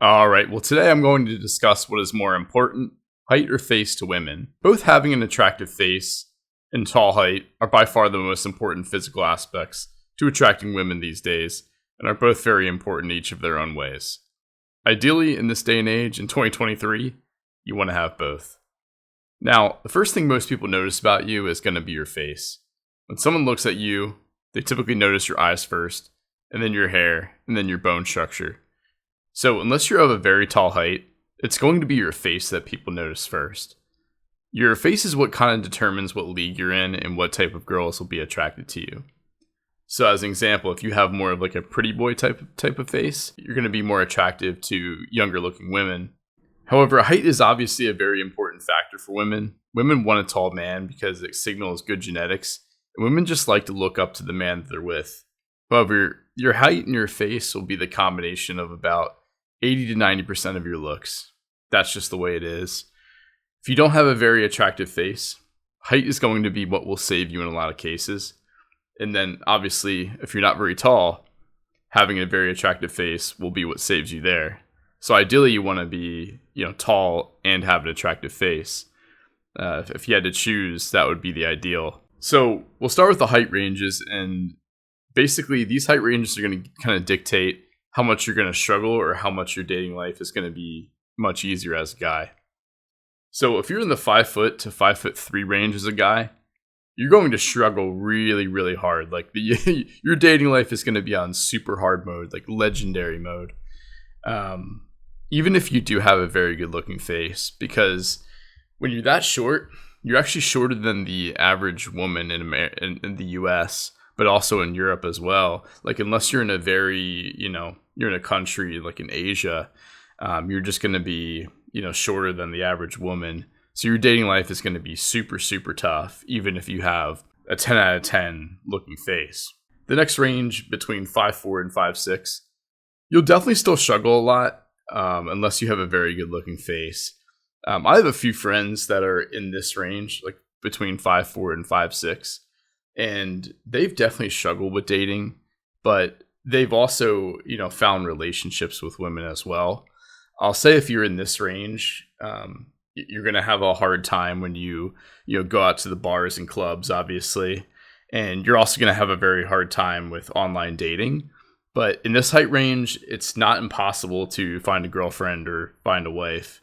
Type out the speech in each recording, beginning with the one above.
All right, well, today I'm going to discuss what is more important, height or face to women. Both having an attractive face and tall height are by far the most important physical aspects to attracting women these days, and are both very important each of their own ways. Ideally, in this day and age, in 2023, you want to have both. Now, the first thing most people notice about you is going to be your face. When someone looks at you, they typically notice your eyes first, and then your hair, and then your bone structure. So, unless you're of a very tall height, it's going to be your face that people notice first. Your face is what kind of determines what league you're in and what type of girls will be attracted to you. So, as an example, if you have more of like a pretty boy type of face, you're going to be more attractive to younger looking women. However, height is obviously a very important factor for women. Women want a tall man because it signals good genetics, and women just like to look up to the man that they're with. However, your height and your face will be the combination of about 80 to 90% of your looks. That's just the way it is. If you don't have a very attractive face, height is going to be what will save you in a lot of cases. And then obviously, if you're not very tall, having a very attractive face will be what saves you there. So ideally you want to be, tall and have an attractive face. If you had to choose, that would be the ideal. So we'll start with the height ranges, and basically these height ranges are going to kind of dictate how much you're going to struggle or how much your dating life is going to be much easier as a guy. So if you're in the 5 foot to 5'3" range as a guy, you're going to struggle really, really hard. Like your dating life is going to be on super hard mode, like legendary mode. Even if you do have a very good looking face, because when you're that short, you're actually shorter than the average woman in the US, but also in Europe as well. Like unless you're in a very, you're in a country like in Asia, you're just going to be, shorter than the average woman. So your dating life is going to be super, super tough, even if you have a 10 out of 10 looking face. The next range between 5'4" and 5'6", you'll definitely still struggle a lot, unless you have a very good looking face. I have a few friends that are in this range, like between 5'4" and 5'6", and they've definitely struggled with dating, but they've also, found relationships with women as well. I'll say if you're in this range, you're going to have a hard time when you go out to the bars and clubs, obviously, and you're also going to have a very hard time with online dating. But in this height range, it's not impossible to find a girlfriend or find a wife.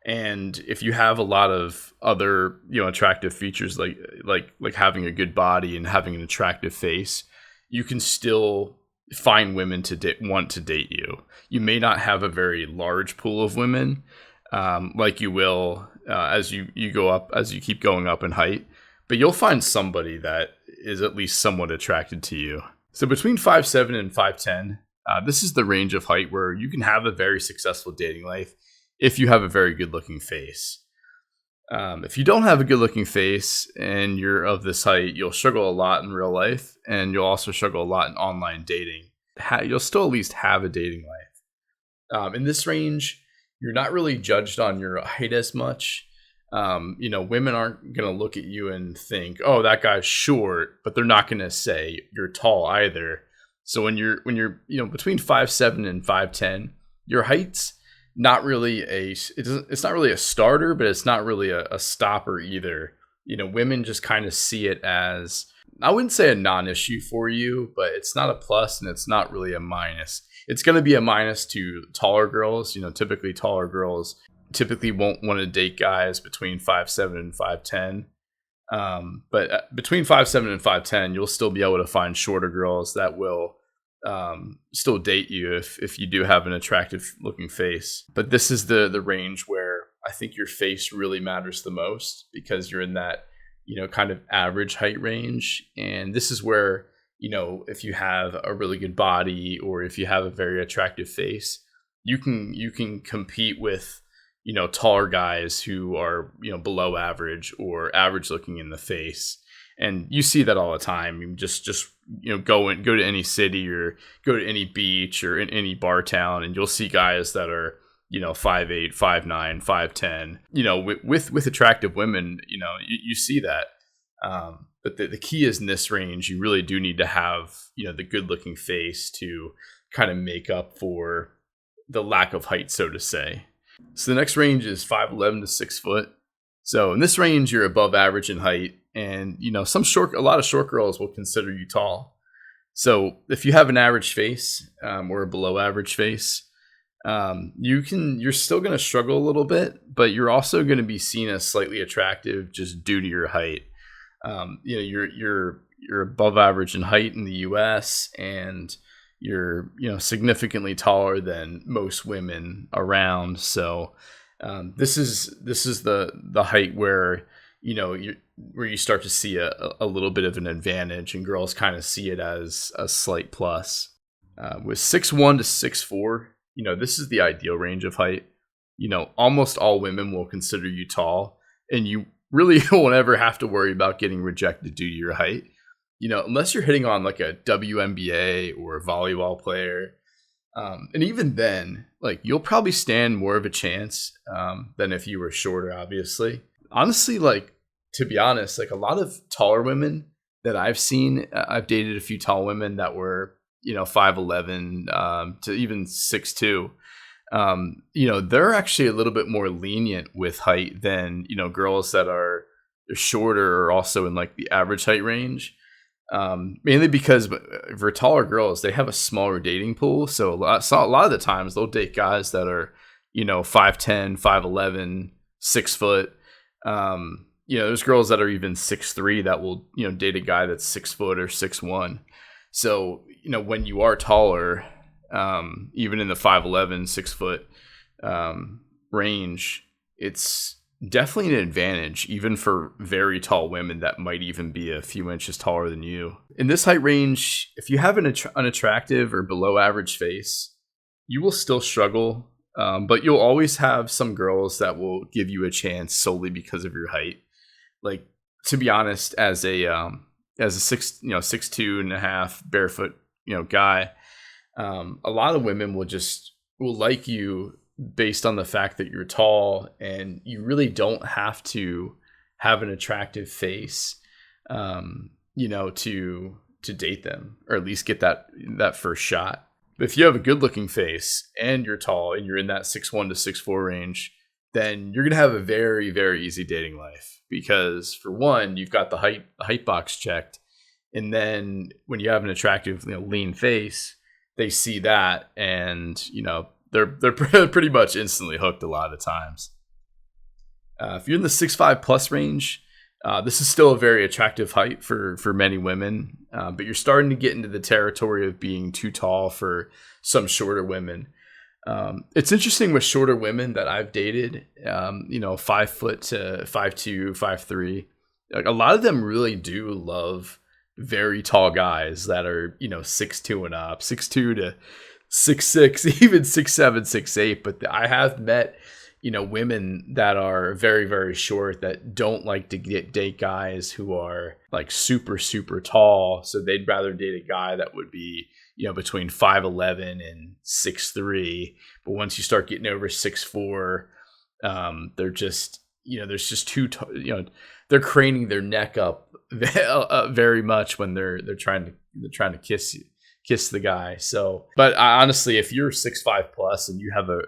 And if you have a lot of other, attractive features like having a good body and having an attractive face, you can still find women to want to date you. You may not have a very large pool of women, like you will as you keep going up in height, but you'll find somebody that is at least somewhat attracted to you. So between 5'7" and 5'10", this is the range of height where you can have a very successful dating life if you have a very good-looking face. If you don't have a good-looking face and you're of this height, you'll struggle a lot in real life, and you'll also struggle a lot in online dating. You'll still at least have a dating life. In this range, you're not really judged on your height as much. Women aren't going to look at you and think, oh, that guy's short, but they're not going to say you're tall either. So when you're between 5'7" and 5'10", your height's not really it's not really a starter, but it's not really a stopper either. Women just kind of see it as, I wouldn't say a non-issue for you, but it's not a plus and it's not really a minus. It's going to be a minus to taller girls. Typically taller girls won't want to date guys between 5'7" and 5'10". But between 5'7" and 5'10", you'll still be able to find shorter girls that will still date you if you do have an attractive looking face. But this is the range where I think your face really matters the most, because you're in that, kind of average height range. And this is where, if you have a really good body or if you have a very attractive face, you can compete with, taller guys who are, below average or average looking in the face. And you see that all the time. You just go to any city or go to any beach or in any bar town, and you'll see guys that are 5'8", 5'9", 5'10". With attractive women, you see that. But the key is in this range, you really do need to have the good looking face to kind of make up for the lack of height, so to say. So the next range is 5'11" to 6 foot. So in this range, you're above average in height, and a lot of short girls will consider you tall. So if you have an average face or a below average face, you're still going to struggle a little bit, but you're also going to be seen as slightly attractive just due to your height. You're above average in height in the U.S. and you're significantly taller than most women around. So this is the height where you start to see a little bit of an advantage, and girls kind of see it as a slight plus. With 6'1" to 6'4", this is the ideal range of height. Almost all women will consider you tall, and you really won't ever have to worry about getting rejected due to your height. Unless you're hitting on like a WNBA or a volleyball player. And even then, like, you'll probably stand more of a chance than if you were shorter, obviously. Honestly, like, to be honest, like a lot of taller women that I've seen, I've dated a few tall women that were, 5'11" to even 6'2". They're actually a little bit more lenient with height than, girls that are shorter or also in like the average height range. Mainly because for taller girls, they have a smaller dating pool. So a lot of the times they'll date guys that are, 5'10", 5'11", 6 foot. There's girls that are even 6'3" that will, date a guy that's 6 foot or 6'1". So, when you are taller, even in the 5'11", 6 foot range, it's definitely an advantage, even for very tall women that might even be a few inches taller than you. In this height range, if you have an unattractive or below average face, you will still struggle, but you'll always have some girls that will give you a chance solely because of your height. Like, to be honest, as a 6'2" and a half barefoot, guy, a lot of women will like you based on the fact that you're tall, and you really don't have to have an attractive face, to date them, or at least get that first shot. But if you have a good looking face and you're tall and you're in that 6'1" to 6'4" range, then you're going to have a very, very easy dating life, because for one, you've got the height box checked. And then when you have an attractive, lean face, they see that, and, they're pretty much instantly hooked a lot of times. If you're in the 6'5" plus range, this is still a very attractive height for many women, but you're starting to get into the territory of being too tall for some shorter women. It's interesting with shorter women that I've dated, 5 foot to 5'2", 5'3". Like, a lot of them really do love very tall guys that are, 6'2" and up, 6'2" to 6'6", even 6'7", 6'8". But I have met, women that are very, very short that don't like to date guys who are like super, super tall. So they'd rather date a guy that would be, between 5'11" and 6'3". But once you start getting over 6'4", they're just, there's just they're craning their neck up very much when they're trying to kiss the guy. So, but honestly, if you're 6'5" plus and you have a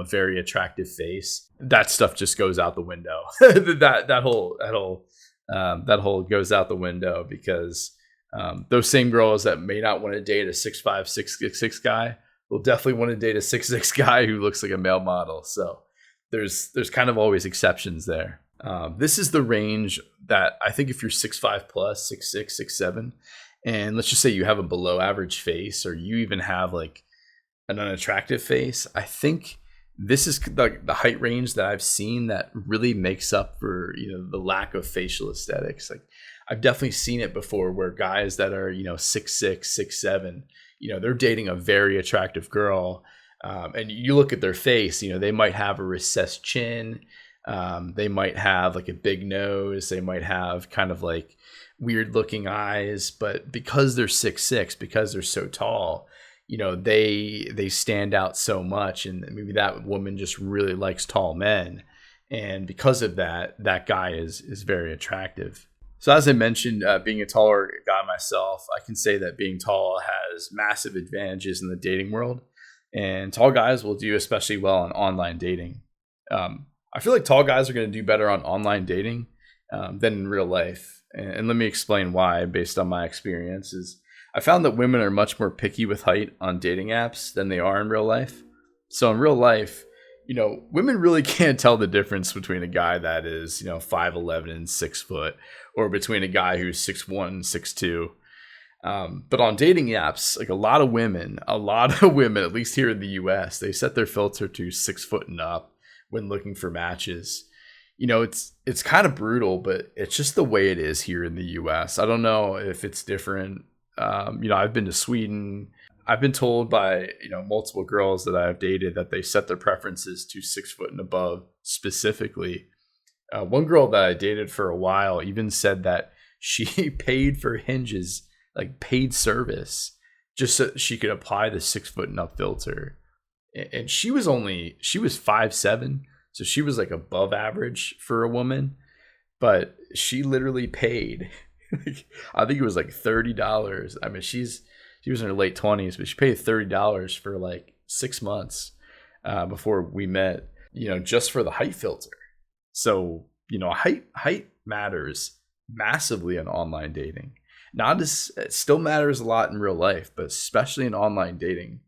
very attractive face, that stuff just goes out the window. that whole goes out the window, because those same girls that may not want to date a 6'5", 6'6" guy will definitely want to date a 6'6" guy who looks like a male model. So there's kind of always exceptions there. This is the range that I think if you're 6'5" plus, 6'6", 6'7", and let's just say you have a below average face, or you even have like an unattractive face, I think this is the height range that I've seen that really makes up for, the lack of facial aesthetics. Like, I've definitely seen it before where guys that are, 6'6", 6'7", they're dating a very attractive girl. And you look at their face, they might have a recessed chin. They might have like a big nose. They might have kind of like weird looking eyes, but because they're 6'6", because they're so tall, they stand out so much, and maybe that woman just really likes tall men, and because of that guy is very attractive. So as I mentioned, being a taller guy myself, I can say that being tall has massive advantages in the dating world, and tall guys will do especially well on online dating. I feel like tall guys are going to do better on online dating than in real life. And let me explain why, based on my experiences. I found that women are much more picky with height on dating apps than they are in real life. So in real life, women really can't tell the difference between a guy that is, 5'11" and 6 foot, or between a guy who's 6'1", 6'2". But on dating apps, like a lot of women, at least here in the US, they set their filter to 6 foot and up when looking for matches. It's kind of brutal, but it's just the way it is here in the US. I don't know if it's different. I've been to Sweden. I've been told by, multiple girls that I've dated that they set their preferences to 6 foot and above specifically. One girl that I dated for a while even said that she paid for Hinge's like paid service just so she could apply the 6 foot and up filter. And she was 5'7", so she was like above average for a woman, but she literally paid I think it was like $30. I mean, she was in her late 20s, but she paid $30 for like 6 months before we met, just for the height filter. So, height matters massively in online dating. It still matters a lot in real life, but especially in online dating.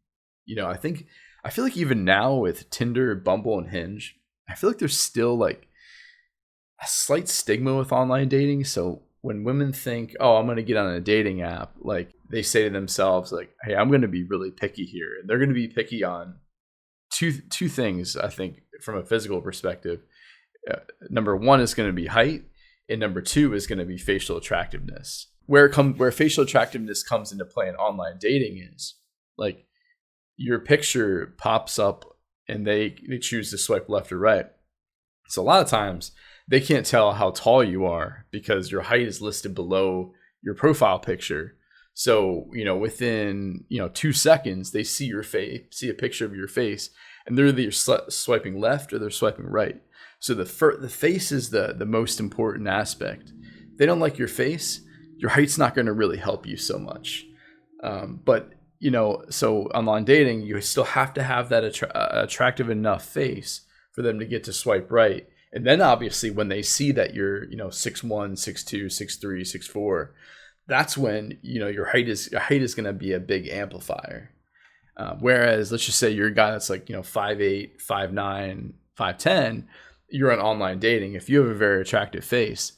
I feel like even now with Tinder, Bumble, and Hinge, I feel like there's still like a slight stigma with online dating. So when women think, oh, I'm going to get on a dating app, like they say to themselves, like, hey, I'm going to be really picky here. And they're going to be picky on two things, I think, from a physical perspective. Number one is going to be height, and number two is going to be facial attractiveness. Where facial attractiveness comes into play in online dating is like your picture pops up and they choose to swipe left or right. So a lot of times they can't tell how tall you are because your height is listed below your profile picture. So, within, 2 seconds, they see your face, see a picture of your face, and they're either swiping left or they're swiping right. So the face is the most important aspect. If they don't like your face, your height's not going to really help you so much. But so online dating, you still have to have that attractive enough face for them to get to swipe right. And then obviously when they see that you're, 6'1", 6'2", 6'3", 6'4", that's when, your height is going to be a big amplifier. Whereas let's just say you're a guy that's like, 5'8", 5'9", 5'10", you're on online dating. If you have a very attractive face,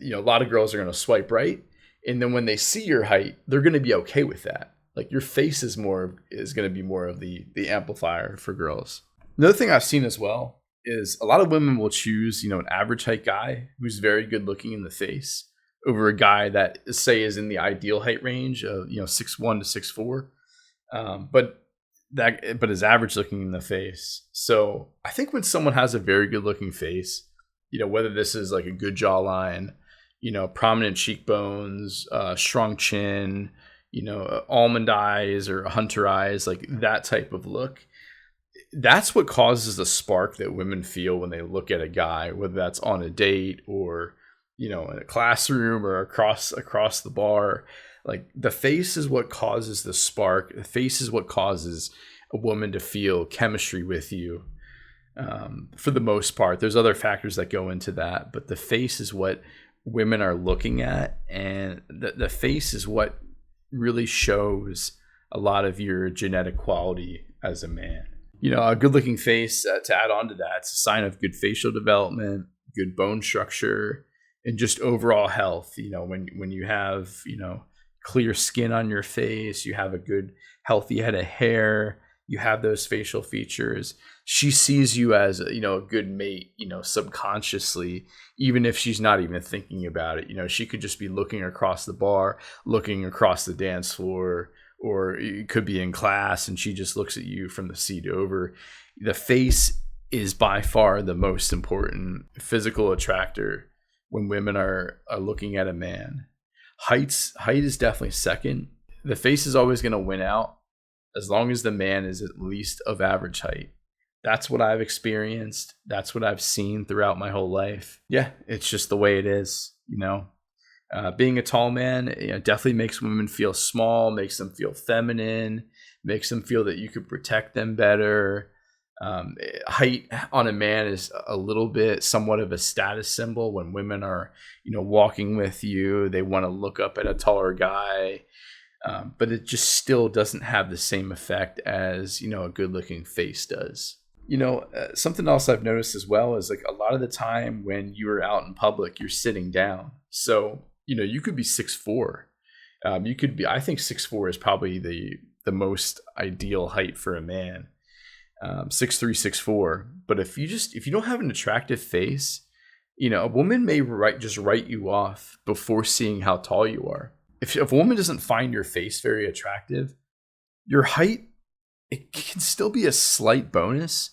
a lot of girls are going to swipe right. And then when they see your height, they're going to be okay with that. Like your face is going to be more of the amplifier for girls. Another thing I've seen as well is a lot of women will choose, an average height guy who's very good looking in the face over a guy that say is in the ideal height range of, 6'1" to 6'4", but is average looking in the face. So I think when someone has a very good looking face, whether this is like a good jawline, prominent cheekbones, strong chin, almond eyes or hunter eyes, like that type of look, that's what causes the spark that women feel when they look at a guy, whether that's on a date or, in a classroom or across the bar. Like the face is what causes the spark. The face is what causes a woman to feel chemistry with you. For the most part, there's other factors that go into that, but the face is what women are looking at, and the face is what really shows a lot of your genetic quality as a man. A good looking face, to add on to that, it's a sign of good facial development, good bone structure, and just overall health. When you have, clear skin on your face, you have a good healthy head of hair, you have those facial features, she sees you as a good mate, subconsciously, even if she's not even thinking about it. She could just be looking across the bar, looking across the dance floor, or it could be in class and she just looks at you from the seat over. The face is by far the most important physical attractor when women are looking at a man. Height is definitely second. The face is always going to win out as long as the man is at least of average height. That's what I've experienced. That's what I've seen throughout my whole life. Yeah, it's just the way it is, Being a tall man, definitely makes women feel small, makes them feel feminine, makes them feel that you could protect them better. Height on a man is a little bit somewhat of a status symbol. When women are, walking with you, they want to look up at a taller guy. But it just still doesn't have the same effect as, a good looking face does. Something else I've noticed as well is like a lot of the time when you're out in public, you're sitting down. So, you could be 6'4". You could be, I think 6'4" is probably the most ideal height for a man. 6'3", 6'4". But if you don't have an attractive face, a woman may just write you off before seeing how tall you are. If a woman doesn't find your face very attractive, your height, it can still be a slight bonus,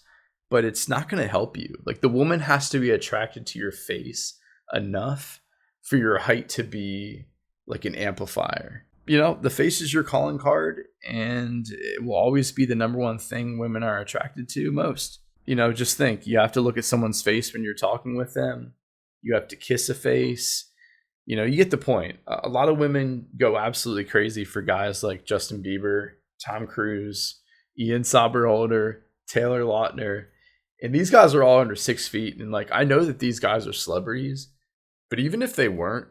but it's not going to help you. Like, the woman has to be attracted to your face enough for your height to be like an amplifier. The face is your calling card, and it will always be the number one thing women are attracted to most. Just think, you have to look at someone's face when you're talking with them. You have to kiss a face. You get the point. A lot of women go absolutely crazy for guys like Justin Bieber, Tom Cruise, Ian Somerhalder, Taylor Lautner. And these guys are all under 6 feet. And I know that these guys are celebrities, but even if they weren't,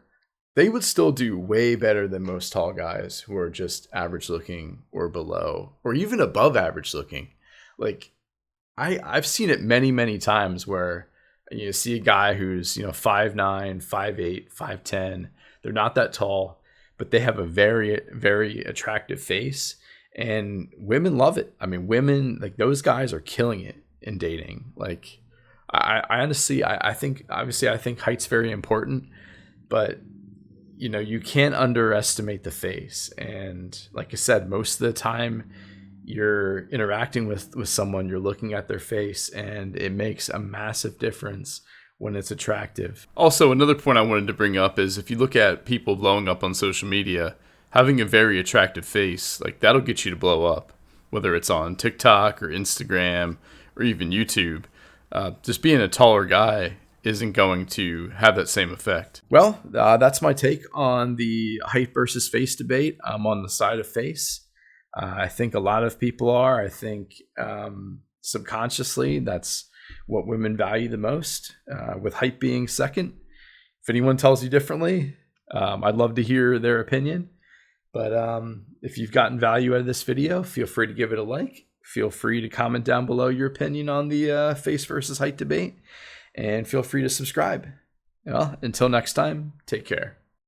they would still do way better than most tall guys who are just average looking or below, or even above average looking. I've seen it many, many times where you see a guy who's, 5'9", 5'8", 5'10". They're not that tall, but they have a very, very attractive face, and women love it. I mean, women, those guys are killing it in dating. I honestly, I think height's very important, but you can't underestimate the face. And like I said, most of the time you're interacting with someone, you're looking at their face, and it makes a massive difference when it's attractive. Also, another point I wanted to bring up is if you look at people blowing up on social media, having a very attractive face, that'll get you to blow up, whether it's on TikTok or Instagram or even YouTube. Just being a taller guy isn't going to have that same effect. Well, that's my take on the height versus face debate. I'm on the side of face. I think a lot of people are. I think subconsciously that's what women value the most, with height being second. If anyone tells you differently, I'd love to hear their opinion. But if you've gotten value out of this video, feel free to give it a like. Feel free to comment down below your opinion on the face versus height debate. And feel free to subscribe. Well, until next time, take care.